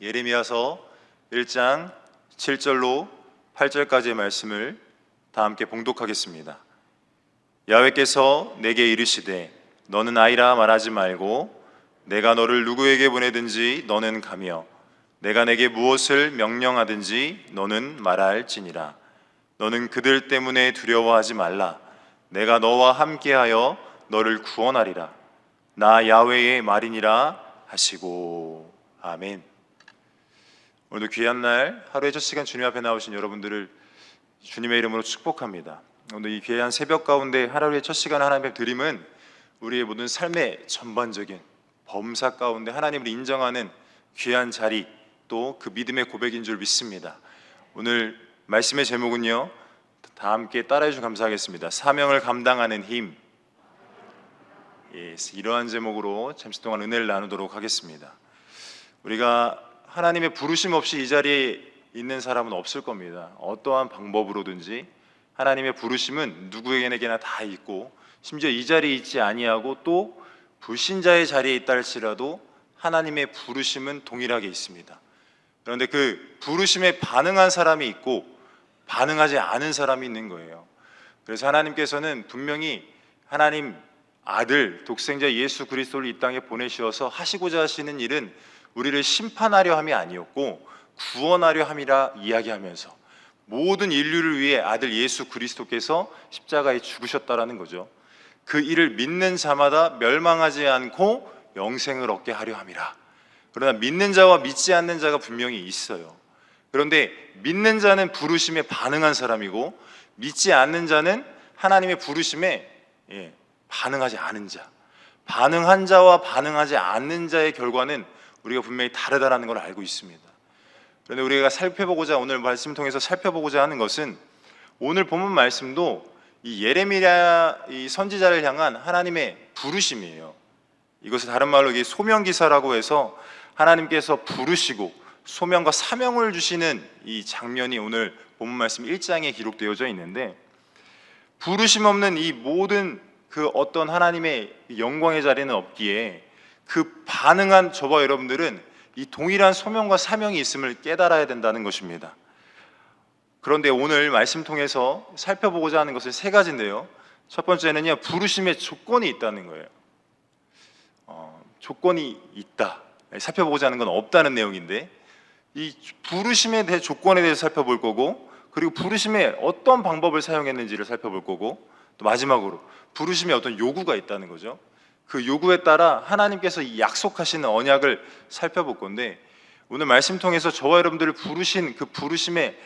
예레미야서 1장 7절로 8절까지의 말씀을 다 함께 봉독하겠습니다. 야훼께서 내게 이르시되 너는 아이라 말하지 말고 내가 너를 누구에게 보내든지 너는 가며 내가 내게 무엇을 명령하든지 너는 말할지니라. 너는 그들 때문에 두려워하지 말라. 내가 너와 함께하여 너를 구원하리라. 나 야훼의 말이니라 하시고. 아멘. 오늘도 귀한 날 하루의 첫 시간 주님 앞에 나오신 여러분들을 주님의 이름으로 축복합니다. 오늘 이 귀한 새벽 가운데 하루의 첫 시간 하나님 앞에 드림은 우리의 모든 삶의 전반적인 범사 가운데 하나님을 인정하는 귀한 자리, 또 그 믿음의 고백인 줄 믿습니다. 오늘 말씀의 제목은요, 다 함께 따라해 주시면 감사하겠습니다. 사명을 감당하는 힘. 이러한 제목으로 잠시 동안 은혜를 나누도록 하겠습니다. 우리가 하나님의 부르심 없이 이 자리에 있는 사람은 없을 겁니다. 어떠한 방법으로든지 하나님의 부르심은 누구에게나 다 있고, 심지어 이 자리에 있지 아니하고 또 불신자의 자리에 있다 할지라도 하나님의 부르심은 동일하게 있습니다. 그런데 그 부르심에 반응한 사람이 있고 반응하지 않은 사람이 있는 거예요. 그래서 하나님께서는 분명히 하나님 아들 독생자 예수 그리스도를 이 땅에 보내셔서 하시고자 하시는 일은 우리를 심판하려 함이 아니었고 구원하려 함이라 이야기하면서 모든 인류를 위해 아들 예수 그리스도께서 십자가에 죽으셨다라는 거죠. 그 일을 믿는 자마다 멸망하지 않고 영생을 얻게 하려 함이라. 그러나 믿는 자와 믿지 않는 자가 분명히 있어요. 그런데 믿는 자는 부르심에 반응한 사람이고 믿지 않는 자는 하나님의 부르심에 반응하지 않은 자. 반응한 자와 반응하지 않는 자의 결과는 우리가 분명히 다르다라는 걸 알고 있습니다. 그런데 우리가 오늘 말씀 통해서 살펴보고자 하는 것은 오늘 본문 말씀도 이 예레미야 이 선지자를 향한 하나님의 부르심이에요. 이것을 다른 말로 이게 소명기사라고 해서 하나님께서 부르시고 소명과 사명을 주시는 이 장면이 오늘 본문 말씀 1장에 기록되어져 있는데, 부르심 없는 이 모든 그 어떤 하나님의 영광의 자리는 없기에 그 반응한 저와 여러분들은 이 동일한 소명과 사명이 있음을 깨달아야 된다는 것입니다. 그런데 오늘 말씀 통해서 살펴보고자 하는 것은 세 가지인데요, 첫 번째는요, 부르심의 조건이 있다는 거예요. 조건이 있다. 살펴보고자 하는 건 없다는 내용인데, 이 부르심에 대해 조건에 대해서 살펴볼 거고, 그리고 부르심에 어떤 방법을 사용했는지를 살펴볼 거고, 또 마지막으로 부르심에 어떤 요구가 있다는 거죠. 그 요구에 따라 하나님께서 약속하시는 언약을 살펴볼 건데, 오늘 말씀 통해서 저와 여러분들을 부르신 그 부르심에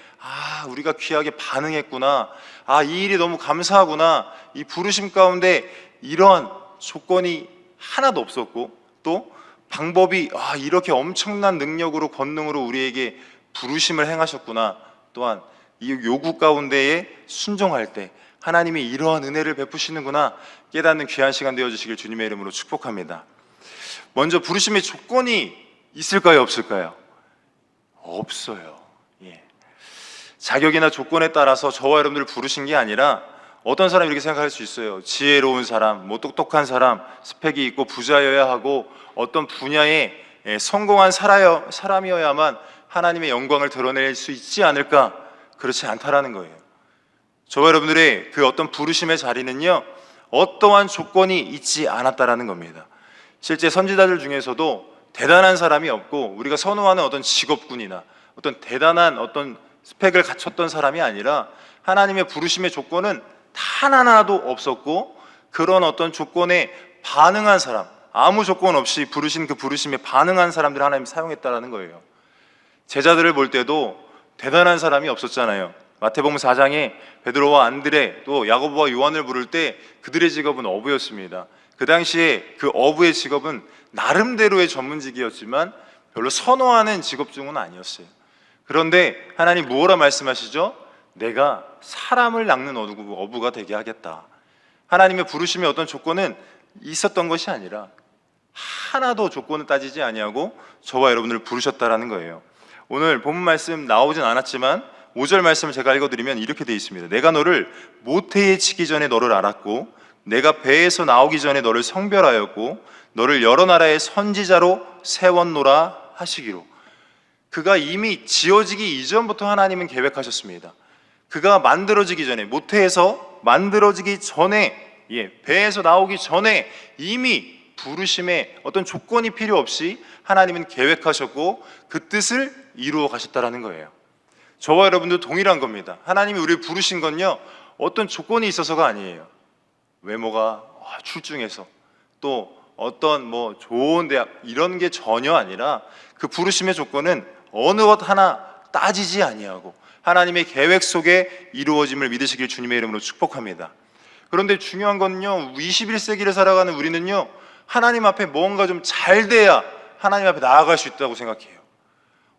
우리가 귀하게 반응했구나, 이 일이 너무 감사하구나, 이 부르심 가운데 이러한 조건이 하나도 없었고 또 방법이 이렇게 엄청난 능력으로 권능으로 우리에게 부르심을 행하셨구나, 또한 이 요구 가운데에 순종할 때 하나님이 이러한 은혜를 베푸시는구나 깨닫는 귀한 시간 되어주시길 주님의 이름으로 축복합니다. 먼저 부르심의 조건이 있을까요, 없을까요? 없어요. 자격이나 조건에 따라서 저와 여러분들을 부르신 게 아니라, 어떤 사람이 이렇게 생각할 수 있어요. 지혜로운 사람, 똑똑한 사람, 스펙이 있고 부자여야 하고 어떤 분야에 성공한 사람이어야만 하나님의 영광을 드러낼 수 있지 않을까? 그렇지 않다라는 거예요. 저와 여러분들의 그 어떤 부르심의 자리는요, 어떠한 조건이 있지 않았다라는 겁니다. 실제 선지자들 중에서도 대단한 사람이 없고 우리가 선호하는 어떤 직업군이나 어떤 대단한 어떤 스펙을 갖췄던 사람이 아니라 하나님의 부르심의 조건은 단 하나도 없었고, 그런 어떤 조건에 반응한 사람, 아무 조건 없이 부르신 그 부르심에 반응한 사람들을 하나님이 사용했다는 거예요. 제자들을 볼 때도 대단한 사람이 없었잖아요. 마태복음 4장에 베드로와 안드레 또 야고보와 요한을 부를 때 그들의 직업은 어부였습니다. 그 당시에 그 어부의 직업은 나름대로의 전문직이었지만 별로 선호하는 직업 중은 아니었어요. 그런데 하나님 뭐라 말씀하시죠? 내가 사람을 낚는 어부가 되게 하겠다. 하나님의 부르심의 어떤 조건은 있었던 것이 아니라 하나도 조건을 따지지 아니하고 저와 여러분을 부르셨다라는 거예요. 오늘 본문 말씀 나오진 않았지만 5절 말씀을 제가 읽어드리면 이렇게 되어 있습니다. 내가 너를 모태에 치기 전에 너를 알았고 내가 배에서 나오기 전에 너를 성별하였고 너를 여러 나라의 선지자로 세웠노라 하시기로. 그가 이미 지어지기 이전부터 하나님은 계획하셨습니다. 그가 만들어지기 전에, 모태에서 만들어지기 전에, 배에서 나오기 전에 이미 부르심에 어떤 조건이 필요 없이 하나님은 계획하셨고 그 뜻을 이루어 가셨다라는 거예요. 저와 여러분도 동일한 겁니다. 하나님이 우리를 부르신 건요, 어떤 조건이 있어서가 아니에요. 외모가 출중해서, 또 어떤 좋은 대학 이런 게 전혀 아니라, 그 부르심의 조건은 어느 것 하나 따지지 아니하고 하나님의 계획 속에 이루어짐을 믿으시길 주님의 이름으로 축복합니다. 그런데 중요한 건요, 21세기를 살아가는 우리는요, 하나님 앞에 뭔가 좀 잘 돼야 하나님 앞에 나아갈 수 있다고 생각해요.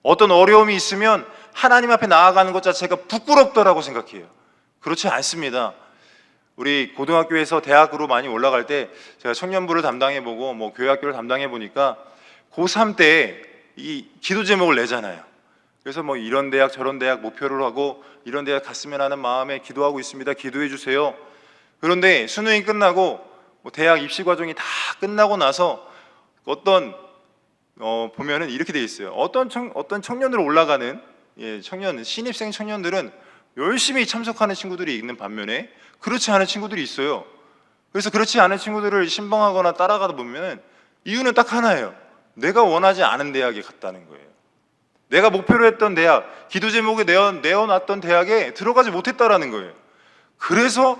어떤 어려움이 있으면 하나님 앞에 나아가는 것 자체가 부끄럽다라고 생각해요. 그렇지 않습니다. 우리 고등학교에서 대학으로 많이 올라갈 때 제가 청년부를 담당해보고 교회학교를 담당해보니까 고3 때 이 기도 제목을 내잖아요. 그래서 이런 대학 저런 대학 목표를 하고 이런 대학 갔으면 하는 마음에 기도하고 있습니다. 기도해 주세요. 그런데 수능이 끝나고 대학 입시 과정이 다 끝나고 나서 어떤 보면은 이렇게 돼 있어요. 어떤 청년으로 올라가는 신입생 청년들은 열심히 참석하는 친구들이 있는 반면에 그렇지 않은 친구들이 있어요. 그래서 그렇지 않은 친구들을 신방하거나 따라가다 보면 이유는 딱 하나예요. 내가 원하지 않은 대학에 갔다는 거예요. 내가 목표로 했던 대학, 기도 제목에 내어놨던 대학에 들어가지 못했다라는 거예요. 그래서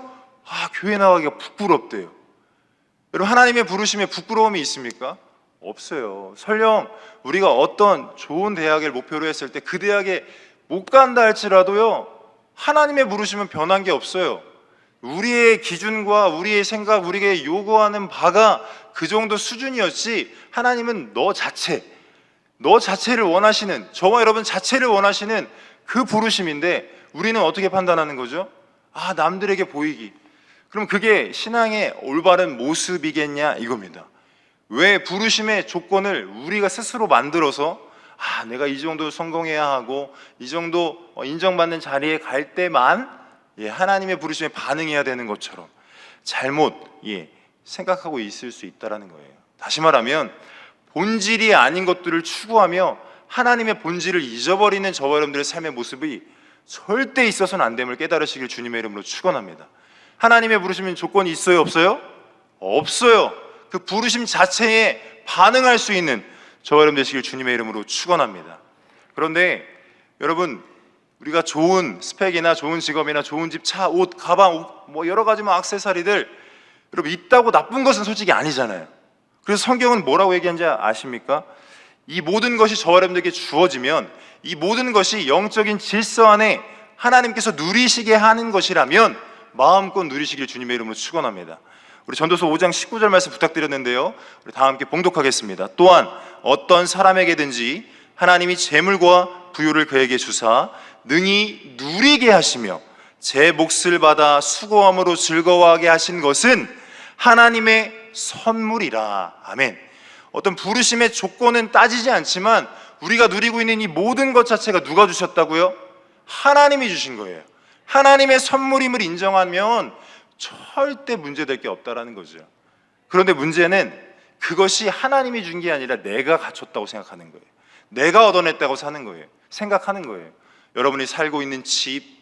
교회 나가기가 부끄럽대요. 여러분, 하나님의 부르심에 부끄러움이 있습니까? 없어요. 설령 우리가 어떤 좋은 대학을 목표로 했을 때 그 대학에 못 간다 할지라도요, 하나님의 부르심은 변한 게 없어요. 우리의 기준과 우리의 생각, 우리에게 요구하는 바가 그 정도 수준이었지, 하나님은 너 자체를 원하시는, 저와 여러분 자체를 원하시는 그 부르심인데, 우리는 어떻게 판단하는 거죠? 남들에게 보이기. 그럼 그게 신앙의 올바른 모습이겠냐 이겁니다. 왜 부르심의 조건을 우리가 스스로 만들어서 내가 이 정도 성공해야 하고 이 정도 인정받는 자리에 갈 때만 하나님의 부르심에 반응해야 되는 것처럼 잘못 생각하고 있을 수 있다는 거예요. 다시 말하면 본질이 아닌 것들을 추구하며 하나님의 본질을 잊어버리는 저와 여러분들의 삶의 모습이 절대 있어서는 안 됨을 깨달으시길 주님의 이름으로 축원합니다. 하나님의 부르심은 조건이 있어요, 없어요? 없어요. 그 부르심 자체에 반응할 수 있는 저와 여러분 되시길 주님의 이름으로 축원합니다. 그런데 여러분, 우리가 좋은 스펙이나 좋은 직업이나 좋은 집, 차, 옷, 가방, 여러 가지 액세서리들 여러분 있다고 나쁜 것은 솔직히 아니잖아요. 그래서 성경은 뭐라고 얘기하는지 아십니까? 이 모든 것이 저와 여러분들에게 주어지면, 이 모든 것이 영적인 질서 안에 하나님께서 누리시게 하는 것이라면 마음껏 누리시길 주님의 이름으로 축원합니다. 우리 전도서 5장 19절 말씀 부탁드렸는데요, 우리 다 함께 봉독하겠습니다. 또한 어떤 사람에게든지 하나님이 재물과 부유를 그에게 주사 능히 누리게 하시며 제 몫을 받아 수고함으로 즐거워하게 하신 것은 하나님의 선물이라. 아멘. 어떤 부르심의 조건은 따지지 않지만 우리가 누리고 있는 이 모든 것 자체가 누가 주셨다고요? 하나님이 주신 거예요. 하나님의 선물임을 인정하면 절대 문제될 게 없다라는 거죠. 그런데 문제는 그것이 하나님이 준 게 아니라 내가 갖췄다고 생각하는 거예요. 내가 얻어냈다고 사는 거예요. 생각하는 거예요. 여러분이 살고 있는 집,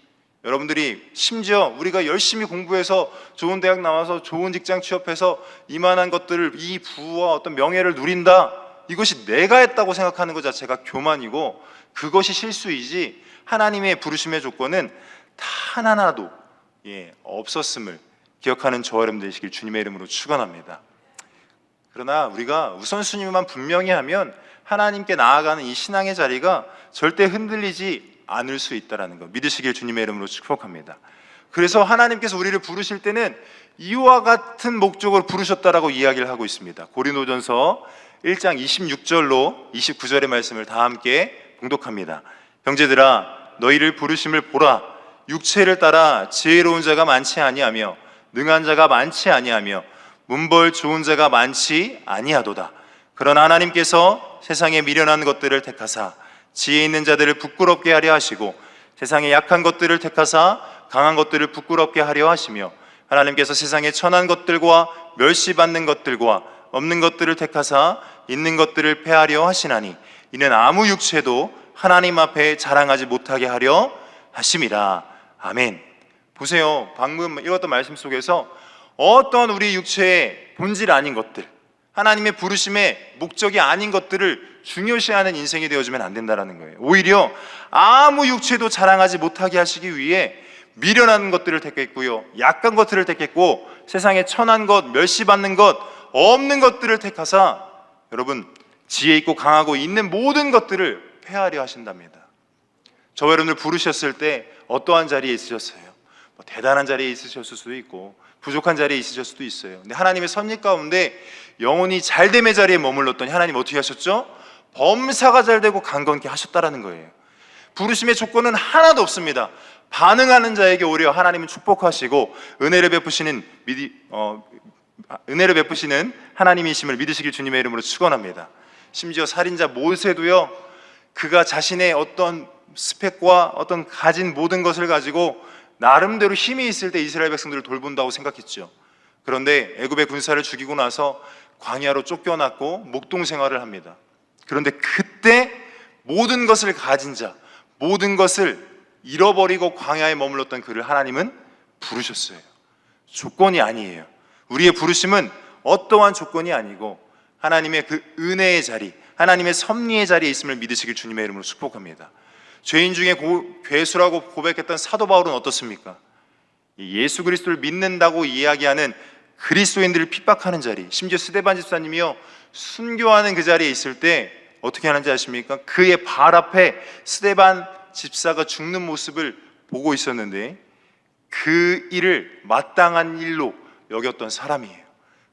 여러분들이 심지어 우리가 열심히 공부해서 좋은 대학 나와서 좋은 직장 취업해서 이만한 것들을, 이 부와 어떤 명예를 누린다, 이것이 내가 했다고 생각하는 것 자체가 교만이고 그것이 실수이지, 하나님의 부르심의 조건은 다 하나도 없었음을 기억하는 저와 여러분 되시길 주님의 이름으로 축원합니다. 그러나 우리가 우선순위만 분명히 하면 하나님께 나아가는 이 신앙의 자리가 절대 흔들리지 않을 수 있다는 것 믿으시길 주님의 이름으로 축복합니다. 그래서 하나님께서 우리를 부르실 때는 이와 같은 목적으로 부르셨다라고 이야기를 하고 있습니다. 고린도전서 1장 26절로 29절의 말씀을 다 함께 봉독합니다. 형제들아, 너희를 부르심을 보라. 육체를 따라 지혜로운 자가 많지 아니하며 능한 자가 많지 아니하며 문벌 좋은 자가 많지 아니하도다. 그러나 하나님께서 세상에 미련한 것들을 택하사 지혜 있는 자들을 부끄럽게 하려 하시고 세상에 약한 것들을 택하사 강한 것들을 부끄럽게 하려 하시며 하나님께서 세상에 천한 것들과 멸시받는 것들과 없는 것들을 택하사 있는 것들을 패하려 하시나니 이는 아무 육체도 하나님 앞에 자랑하지 못하게 하려 하심이라. 아멘. 보세요. 방금 읽었던 말씀 속에서 어떤 우리 육체의 본질 아닌 것들, 하나님의 부르심의 목적이 아닌 것들을 중요시하는 인생이 되어주면 안 된다는 거예요. 오히려 아무 육체도 자랑하지 못하게 하시기 위해 미련한 것들을 택했고요, 약한 것들을 택했고, 세상에 천한 것, 멸시받는 것, 없는 것들을 택하사 여러분 지혜 있고 강하고 있는 모든 것들을 폐하려 하신답니다. 저와 여러분을 부르셨을 때 어떠한 자리에 있으셨어요? 대단한 자리에 있으셨을 수도 있고 부족한 자리에 있으실 수도 있어요. 근데 하나님의 섭리 가운데 영혼이 잘됨의 자리에 머물렀더니 하나님 어떻게 하셨죠? 범사가 잘되고 강건케 하셨다라는 거예요. 부르심의 조건은 하나도 없습니다. 반응하는 자에게 오히려 하나님은 축복하시고 은혜를 베푸시는 하나님이심을 믿으시길 주님의 이름으로 축원합니다. 심지어 살인자 모세도요, 그가 자신의 어떤 스펙과 어떤 가진 모든 것을 가지고 나름대로 힘이 있을 때 이스라엘 백성들을 돌본다고 생각했죠. 그런데 애굽의 군사를 죽이고 나서 광야로 쫓겨났고 목동 생활을 합니다. 그런데 그때 모든 것을 가진 자, 모든 것을 잃어버리고 광야에 머물렀던 그를 하나님은 부르셨어요. 조건이 아니에요. 우리의 부르심은 어떠한 조건이 아니고 하나님의 그 은혜의 자리, 하나님의 섭리의 자리에 있음을 믿으시길 주님의 이름으로 축복합니다. 죄인 중에 괴수라고 고백했던 사도 바울은 어떻습니까? 예수 그리스도를 믿는다고 이야기하는 그리스도인들을 핍박하는 자리, 심지어 스데반 집사님이요 순교하는 그 자리에 있을 때 어떻게 하는지 아십니까? 그의 발 앞에 스데반 집사가 죽는 모습을 보고 있었는데 그 일을 마땅한 일로 여겼던 사람이에요.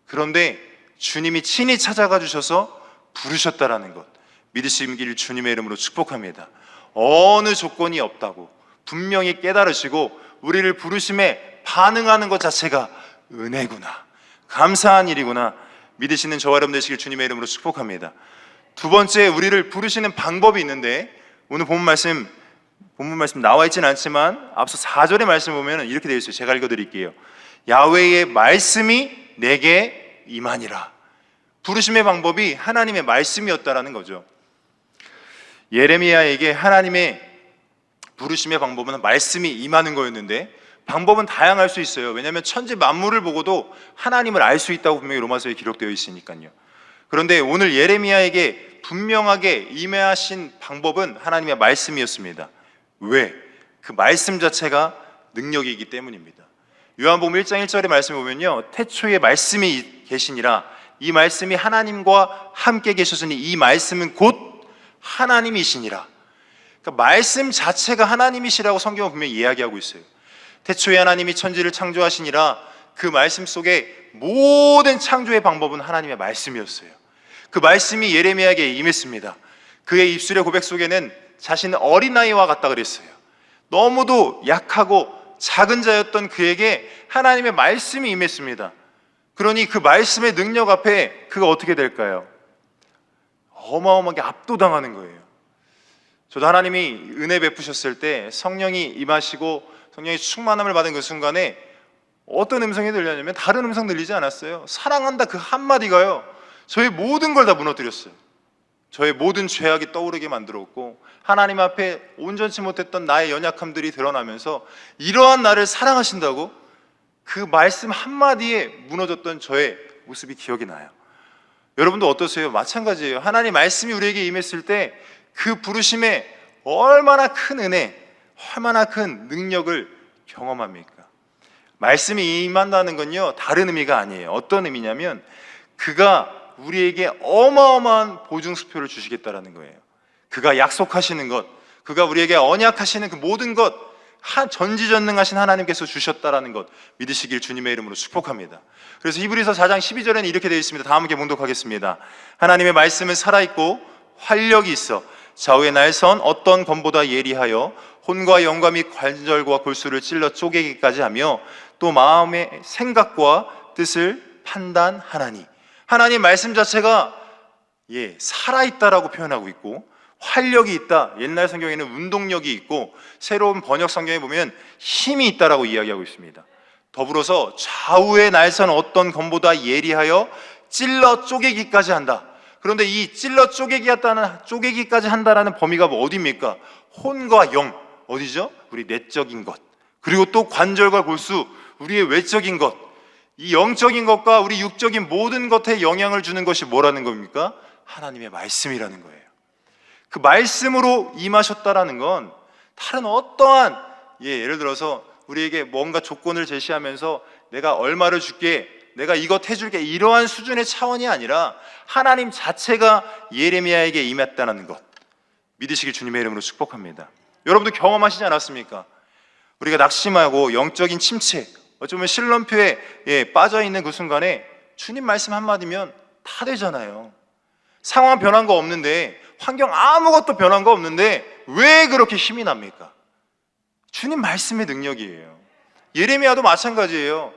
그런데 주님이 친히 찾아가 주셔서 부르셨다라는 것 믿으시길 주님의 이름으로 축복합니다. 어느 조건이 없다고 분명히 깨달으시고 우리를 부르심에 반응하는 것 자체가 은혜구나, 감사한 일이구나 믿으시는 저와 여러분 되시길 주님의 이름으로 축복합니다. 두 번째, 우리를 부르시는 방법이 있는데 오늘 본문 말씀 나와 있지는 않지만 앞서 4절의 말씀 보면 이렇게 되어 있어요. 제가 읽어드릴게요. 야훼의 말씀이 내게 임하니라. 부르심의 방법이 하나님의 말씀이었다라는 거죠. 예레미야에게 하나님의 부르심의 방법은 말씀이 임하는 거였는데 방법은 다양할 수 있어요. 왜냐하면 천지 만물을 보고도 하나님을 알 수 있다고 분명히 로마서에 기록되어 있으니까요. 그런데 오늘 예레미야에게 분명하게 임하신 방법은 하나님의 말씀이었습니다. 왜? 그 말씀 자체가 능력이기 때문입니다. 요한복음 1장 1절의 말씀을 보면요, 태초에 말씀이 계시니라. 이 말씀이 하나님과 함께 계셨으니 이 말씀은 곧 하나님이시니라. 그러니까 말씀 자체가 하나님이시라고 성경은 분명히 이야기하고 있어요. 태초에 하나님이 천지를 창조하시니라. 그 말씀 속에 모든 창조의 방법은 하나님의 말씀이었어요. 그 말씀이 예레미야에게 임했습니다. 그의 입술의 고백 속에는 자신은 어린아이와 같다 그랬어요. 너무도 약하고 작은 자였던 그에게 하나님의 말씀이 임했습니다. 그러니 그 말씀의 능력 앞에 그가 어떻게 될까요? 어마어마하게 압도당하는 거예요. 저도 하나님이 은혜 베푸셨을 때 성령이 임하시고 성령의 충만함을 받은 그 순간에 어떤 음성이 들렸냐면 다른 음성 들리지 않았어요. 사랑한다 그 한마디가요 저의 모든 걸 다 무너뜨렸어요. 저의 모든 죄악이 떠오르게 만들었고 하나님 앞에 온전치 못했던 나의 연약함들이 드러나면서 이러한 나를 사랑하신다고 그 말씀 한마디에 무너졌던 저의 모습이 기억이 나요. 여러분도 어떠세요? 마찬가지예요. 하나님 말씀이 우리에게 임했을 때 그 부르심에 얼마나 큰 은혜, 얼마나 큰 능력을 경험합니까? 말씀이 임한다는 건요 다른 의미가 아니에요. 어떤 의미냐면 그가 우리에게 어마어마한 보증수표를 주시겠다라는 거예요. 그가 약속하시는 것, 그가 우리에게 언약하시는 그 모든 것, 전지전능하신 하나님께서 주셨다라는 것 믿으시길 주님의 이름으로 축복합니다. 그래서 히브리서 4장 12절에는 이렇게 되어 있습니다. 다 함께 봉독하겠습니다. 하나님의 말씀은 살아있고 활력이 있어 좌우의 날선 어떤 검보다 예리하여 혼과 영과 및 관절과 골수를 찔러 쪼개기까지 하며 또 마음의 생각과 뜻을 판단하나니. 하나님 말씀 자체가 살아있다라고 표현하고 있고 활력이 있다. 옛날 성경에는 운동력이 있고 새로운 번역 성경에 보면 힘이 있다라고 이야기하고 있습니다. 더불어서 좌우의 날선 어떤 검보다 예리하여 찔러 쪼개기까지 한다. 그런데 이 찔러 쪼개기까지 한다라는 범위가 뭐 어디입니까? 혼과 영, 어디죠? 우리 내적인 것. 그리고 또 관절과 골수, 우리의 외적인 것. 이 영적인 것과 우리 육적인 모든 것에 영향을 주는 것이 뭐라는 겁니까? 하나님의 말씀이라는 거예요. 그 말씀으로 임하셨다라는 건 다른 어떠한 예를 들어서 우리에게 뭔가 조건을 제시하면서 내가 얼마를 줄게, 내가 이것 해줄게, 이러한 수준의 차원이 아니라 하나님 자체가 예레미야에게 임했다는 것 믿으시길 주님의 이름으로 축복합니다. 여러분도 경험하시지 않았습니까? 우리가 낙심하고 영적인 침체, 어쩌면 실론표에 빠져있는 그 순간에 주님 말씀 한마디면 다 되잖아요. 상황 변한 거 없는데, 환경 아무것도 변한 거 없는데 왜 그렇게 힘이 납니까? 주님 말씀의 능력이에요. 예레미야도 마찬가지예요.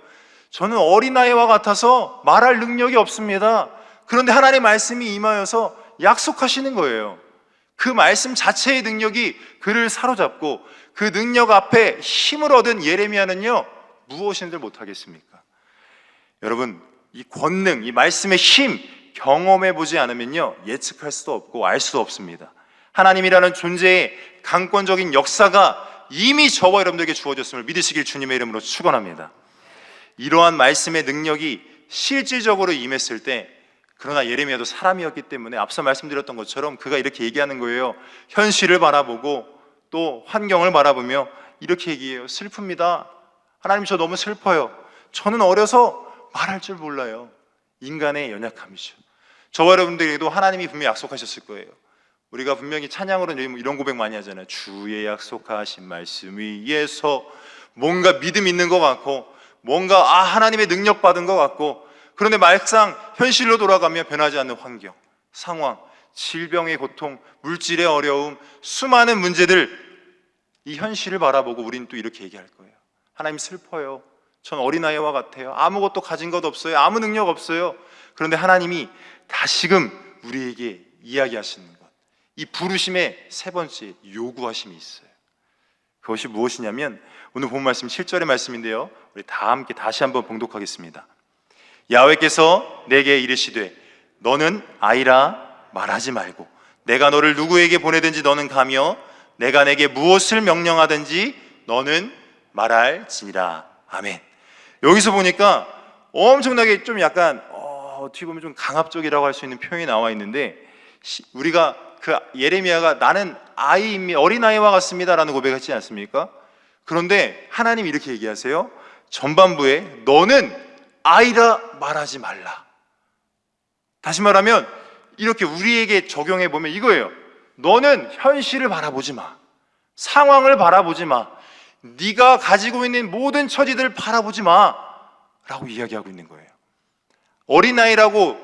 저는 어린아이와 같아서 말할 능력이 없습니다. 그런데 하나님의 말씀이 임하여서 약속하시는 거예요. 그 말씀 자체의 능력이 그를 사로잡고 그 능력 앞에 힘을 얻은 예레미야는요, 무엇인들 못하겠습니까? 여러분, 이 권능, 이 말씀의 힘 경험해 보지 않으면요, 예측할 수도 없고 알 수도 없습니다. 하나님이라는 존재의 강권적인 역사가 이미 저와 여러분들에게 주어졌음을 믿으시길 주님의 이름으로 축원합니다. 이러한 말씀의 능력이 실질적으로 임했을 때, 그러나 예레미야도 사람이었기 때문에 앞서 말씀드렸던 것처럼 그가 이렇게 얘기하는 거예요. 현실을 바라보고 또 환경을 바라보며 이렇게 얘기해요. 슬픕니다. 하나님, 저 너무 슬퍼요. 저는 어려서 말할 줄 몰라요. 인간의 연약함이죠. 저와 여러분들에게도 하나님이 분명히 약속하셨을 거예요. 우리가 분명히 찬양으로 이런 고백 많이 하잖아요. 주의 약속하신 말씀 위에서 뭔가 믿음 있는 것 같고, 뭔가 하나님의 능력 받은 것 같고, 그런데 막상 현실로 돌아가며 변하지 않는 환경, 상황, 질병의 고통, 물질의 어려움, 수많은 문제들, 이 현실을 바라보고 우리는 또 이렇게 얘기할 거예요. 하나님, 슬퍼요. 전 어린아이와 같아요. 아무것도 가진 것 없어요. 아무 능력 없어요. 그런데 하나님이 다시금 우리에게 이야기하시는 것, 이 부르심의 세 번째 요구하심이 있어요. 그것이 무엇이냐면 오늘 본 말씀 7절의 말씀인데요, 우리 다 함께 다시 한번 봉독하겠습니다. 야훼께서 내게 이르시되 너는 아이라 말하지 말고 내가 너를 누구에게 보내든지 너는 가며 내가 내게 무엇을 명령하든지 너는 말할지니라. 아멘. 여기서 보니까 엄청나게 좀 약간 어떻게 보면 좀 강압적이라고 할 수 있는 표현이 나와 있는데, 우리가 그 예레미야가 나는 아이입니다, 어린아이와 같습니다 라는 고백하지 않습니까? 그런데 하나님이 이렇게 얘기하세요. 전반부에 너는 아이라 말하지 말라. 다시 말하면 이렇게 우리에게 적용해 보면 이거예요. 너는 현실을 바라보지 마, 상황을 바라보지 마, 네가 가지고 있는 모든 처지들을 바라보지 마 라고 이야기하고 있는 거예요. 어린아이라고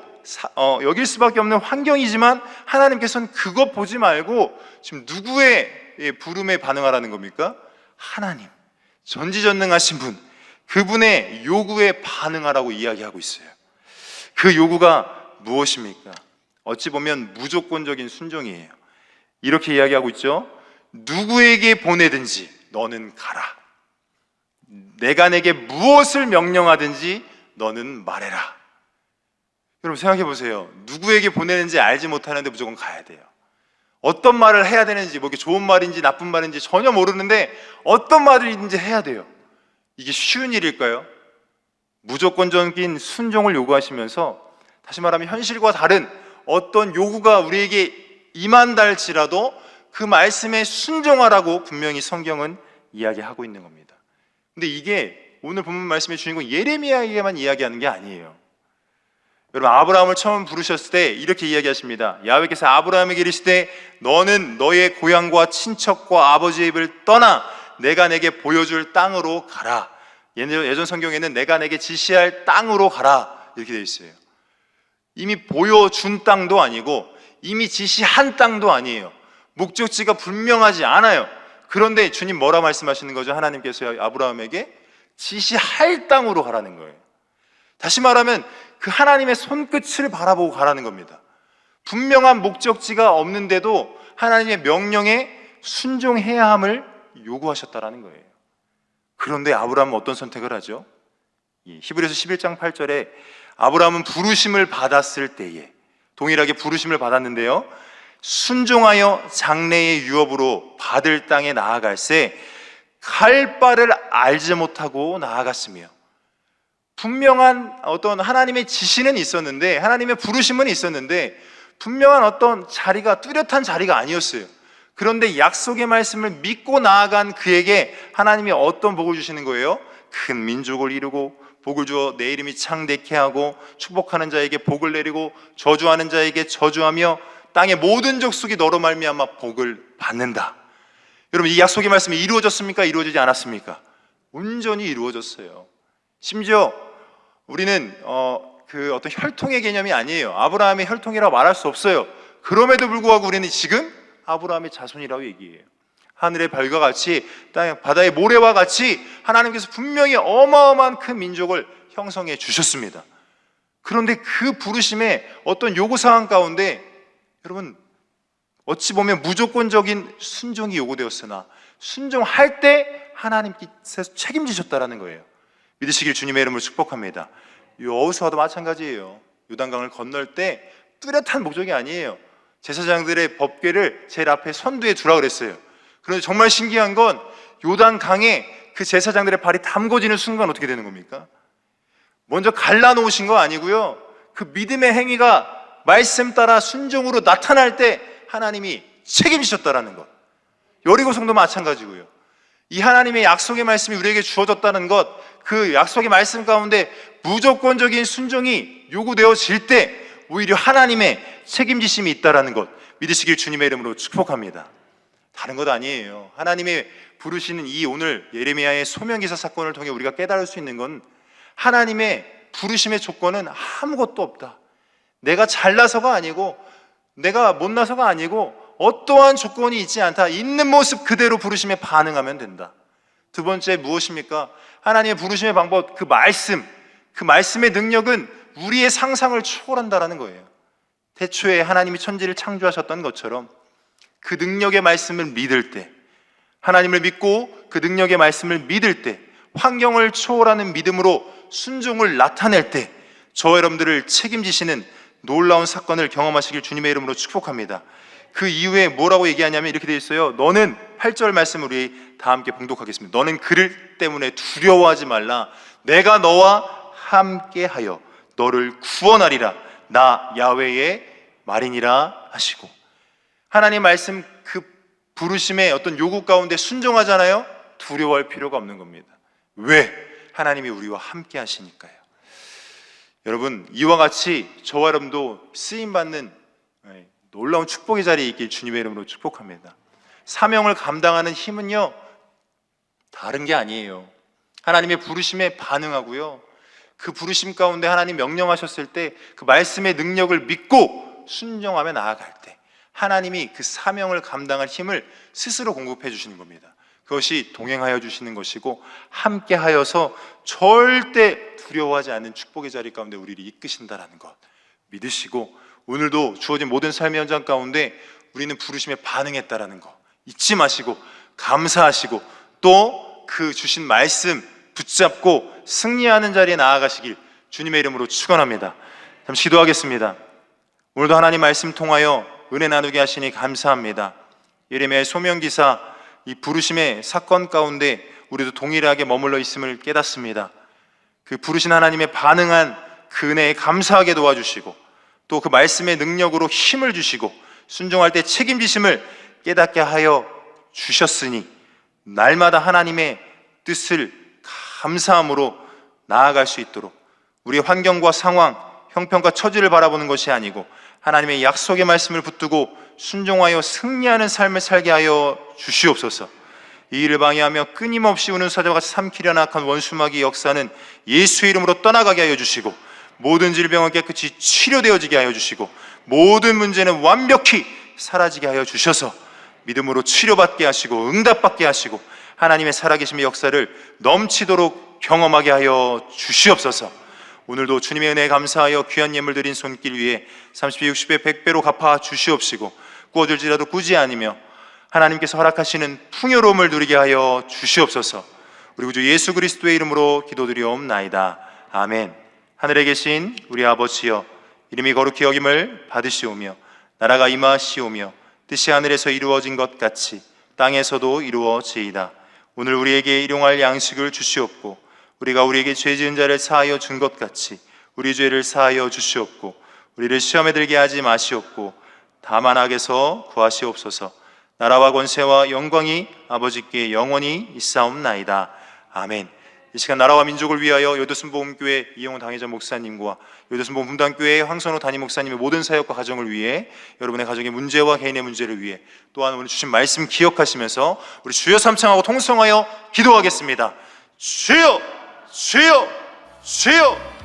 여길 수밖에 없는 환경이지만 하나님께서는 그것 보지 말고 지금 누구의 부름에 반응하라는 겁니까? 하나님, 전지전능하신 분, 그분의 요구에 반응하라고 이야기하고 있어요. 그 요구가 무엇입니까? 어찌 보면 무조건적인 순종이에요. 이렇게 이야기하고 있죠. 누구에게 보내든지 너는 가라. 내가 내게 무엇을 명령하든지 너는 말해라. 여러분 생각해 보세요. 누구에게 보내는지 알지 못하는데 무조건 가야 돼요. 어떤 말을 해야 되는지, 뭐 이게 좋은 말인지 나쁜 말인지 전혀 모르는데 어떤 말인지 해야 돼요. 이게 쉬운 일일까요? 무조건적인 순종을 요구하시면서, 다시 말하면 현실과 다른 어떤 요구가 우리에게 임한다 할지라도 그 말씀에 순종하라고 분명히 성경은 이야기하고 있는 겁니다. 근데 이게 오늘 본문 말씀의 주인공 예레미야에게만 이야기하는 게 아니에요. 여러분, 아브라함을 처음 부르셨을 때 이렇게 이야기하십니다. 야훼께서 아브라함에게 이르시되 너는 너의 고향과 친척과 아버지의 집을 떠나 내가 내게 보여줄 땅으로 가라. 예전 성경에는 내가 내게 지시할 땅으로 가라 이렇게 되어 있어요. 이미 보여준 땅도 아니고 이미 지시한 땅도 아니에요. 목적지가 분명하지 않아요. 그런데 주님 뭐라 말씀하시는 거죠? 하나님께서 아브라함에게 지시할 땅으로 가라는 거예요. 다시 말하면 그 하나님의 손끝을 바라보고 가라는 겁니다. 분명한 목적지가 없는데도 하나님의 명령에 순종해야 함을 요구하셨다라는 거예요. 그런데 아브라함은 어떤 선택을 하죠? 히브리서 11장 8절에 아브라함은 부르심을 받았을 때에 동일하게 부르심을 받았는데요, 순종하여 장래의 유업으로 받을 땅에 나아갈새 갈 바를 알지 못하고 나아갔으며, 분명한 어떤 하나님의 지시는 있었는데, 하나님의 부르심은 있었는데 분명한 어떤 자리가, 뚜렷한 자리가 아니었어요. 그런데 약속의 말씀을 믿고 나아간 그에게 하나님이 어떤 복을 주시는 거예요? 큰 민족을 이루고 복을 주어 내 이름이 창대케 하고, 축복하는 자에게 복을 내리고 저주하는 자에게 저주하며 땅의 모든 족속이 너로 말미암아 복을 받는다. 여러분, 이 약속의 말씀이 이루어졌습니까? 이루어지지 않았습니까? 온전히 이루어졌어요. 심지어 우리는 그 어떤 혈통의 개념이 아니에요. 아브라함의 혈통이라고 말할 수 없어요. 그럼에도 불구하고 우리는 지금 아브라함의 자손이라고 얘기해요. 하늘의 별과 같이, 땅 바다의 모래와 같이 하나님께서 분명히 어마어마한 큰 민족을 형성해 주셨습니다. 그런데 그 부르심의 어떤 요구사항 가운데 여러분, 어찌 보면 무조건적인 순종이 요구되었으나 순종할 때 하나님께서 책임지셨다라는 거예요. 믿으시길 주님의 이름으로 축복합니다. 여호수아도 마찬가지예요. 요단강을 건널 때 뚜렷한 목적이 아니에요. 제사장들의 법궤를 제일 앞에 선두에 두라 그랬어요. 그런데 정말 신기한 건 요단강에 그 제사장들의 발이 담궈지는 순간 어떻게 되는 겁니까? 먼저 갈라놓으신 거 아니고요, 그 믿음의 행위가 말씀 따라 순종으로 나타날 때 하나님이 책임지셨다라는 것. 여리고성도 마찬가지고요. 이 하나님의 약속의 말씀이 우리에게 주어졌다는 것, 그 약속의 말씀 가운데 무조건적인 순종이 요구되어질 때 오히려 하나님의 책임지심이 있다라는 것, 믿으시길 주님의 이름으로 축복합니다. 다른 것 아니에요. 하나님의 부르시는 이 오늘 예레미야의 소명기사 사건을 통해 우리가 깨달을 수 있는 건, 하나님의 부르심의 조건은 아무것도 없다. 내가 잘나서가 아니고 내가 못나서가 아니고 어떠한 조건이 있지 않다. 있는 모습 그대로 부르심에 반응하면 된다. 두 번째 무엇입니까? 하나님의 부르심의 방법, 그 말씀의 능력은 우리의 상상을 초월한다라는 거예요. 태초에 하나님이 천지를 창조하셨던 것처럼 그 능력의 말씀을 믿을 때, 하나님을 믿고 그 능력의 말씀을 믿을 때, 환경을 초월하는 믿음으로 순종을 나타낼 때 저와 여러분들을 책임지시는 놀라운 사건을 경험하시길 주님의 이름으로 축복합니다. 그 이후에 뭐라고 얘기하냐면 이렇게 되어 있어요. 너는, 8절 말씀 우리 다 함께 봉독하겠습니다. 너는 그를 때문에 두려워하지 말라. 내가 너와 함께하여 너를 구원하리라. 나 야훼의 말이니라 하시고, 하나님 말씀 그 부르심의 어떤 요구 가운데 순종하잖아요. 두려워할 필요가 없는 겁니다. 왜? 하나님이 우리와 함께 하시니까요. 여러분, 이와 같이 저와 여러분도 쓰임받는 놀라운 축복의 자리에 있길 주님의 이름으로 축복합니다. 사명을 감당하는 힘은요, 다른 게 아니에요. 하나님의 부르심에 반응하고요, 그 부르심 가운데 하나님 명령하셨을 때 그 말씀의 능력을 믿고 순종하며 나아갈 때 하나님이 그 사명을 감당할 힘을 스스로 공급해 주시는 겁니다. 그것이 동행하여 주시는 것이고, 함께 하여서 절대 두려워하지 않는 축복의 자리 가운데 우리를 이끄신다라는 것 믿으시고, 오늘도 주어진 모든 삶의 현장 가운데 우리는 부르심에 반응했다라는 것 잊지 마시고 감사하시고, 또 그 주신 말씀 붙잡고 승리하는 자리에 나아가시길 주님의 이름으로 축원합니다. 잠시 기도하겠습니다. 오늘도 하나님 말씀 통하여 은혜 나누게 하시니 감사합니다. 예레미야의 소명기사 이 부르심의 사건 가운데 우리도 동일하게 머물러 있음을 깨닫습니다. 그 부르신 하나님의 반응한 그 은혜에 감사하게 도와주시고, 또 그 말씀의 능력으로 힘을 주시고 순종할 때 책임지심을 깨닫게 하여 주셨으니 날마다 하나님의 뜻을 감사함으로 나아갈 수 있도록 우리의 환경과 상황, 형편과 처지를 바라보는 것이 아니고 하나님의 약속의 말씀을 붙들고 순종하여 승리하는 삶을 살게 하여 주시옵소서. 이 일을 방해하며 끊임없이 우는 사자와 같이 삼키려나 악한 원수마귀의 역사는 예수의 이름으로 떠나가게 하여 주시고, 모든 질병은 깨끗이 치료되어지게 하여 주시고, 모든 문제는 완벽히 사라지게 하여 주셔서 믿음으로 치료받게 하시고 응답받게 하시고 하나님의 살아계심의 역사를 넘치도록 경험하게 하여 주시옵소서. 오늘도 주님의 은혜에 감사하여 귀한 예물 드린 손길 위에 30배, 60배, 100배로 갚아 주시옵시고, 구워질지라도 꾸지 아니며 하나님께서 허락하시는 풍요로움을 누리게 하여 주시옵소서. 우리 구주 예수 그리스도의 이름으로 기도드리옵나이다. 아멘. 하늘에 계신 우리 아버지여, 이름이 거룩히 여김을 받으시오며 나라가 임하시오며 뜻이 하늘에서 이루어진 것 같이 땅에서도 이루어지이다. 오늘 우리에게 일용할 양식을 주시옵고 우리가 우리에게 죄 지은 자를 사하여 준 것 같이 우리 죄를 사하여 주시옵고 우리를 시험에 들게 하지 마시옵고 다만 악에서 구하시옵소서. 나라와 권세와 영광이 아버지께 영원히 있사옵나이다. 아멘. 이 시간 나라와 민족을 위하여 요도순복음교회 이영훈 당회자 목사님과 요도순복음 분당교회 황선호 담임 목사님의 모든 사역과 가정을 위해 여러분의 가정의 문제와 개인의 문제를 위해 또한 오늘 주신 말씀 기억하시면서 우리 주여 삼창하고 통성하여 기도하겠습니다. 주여 주여 주여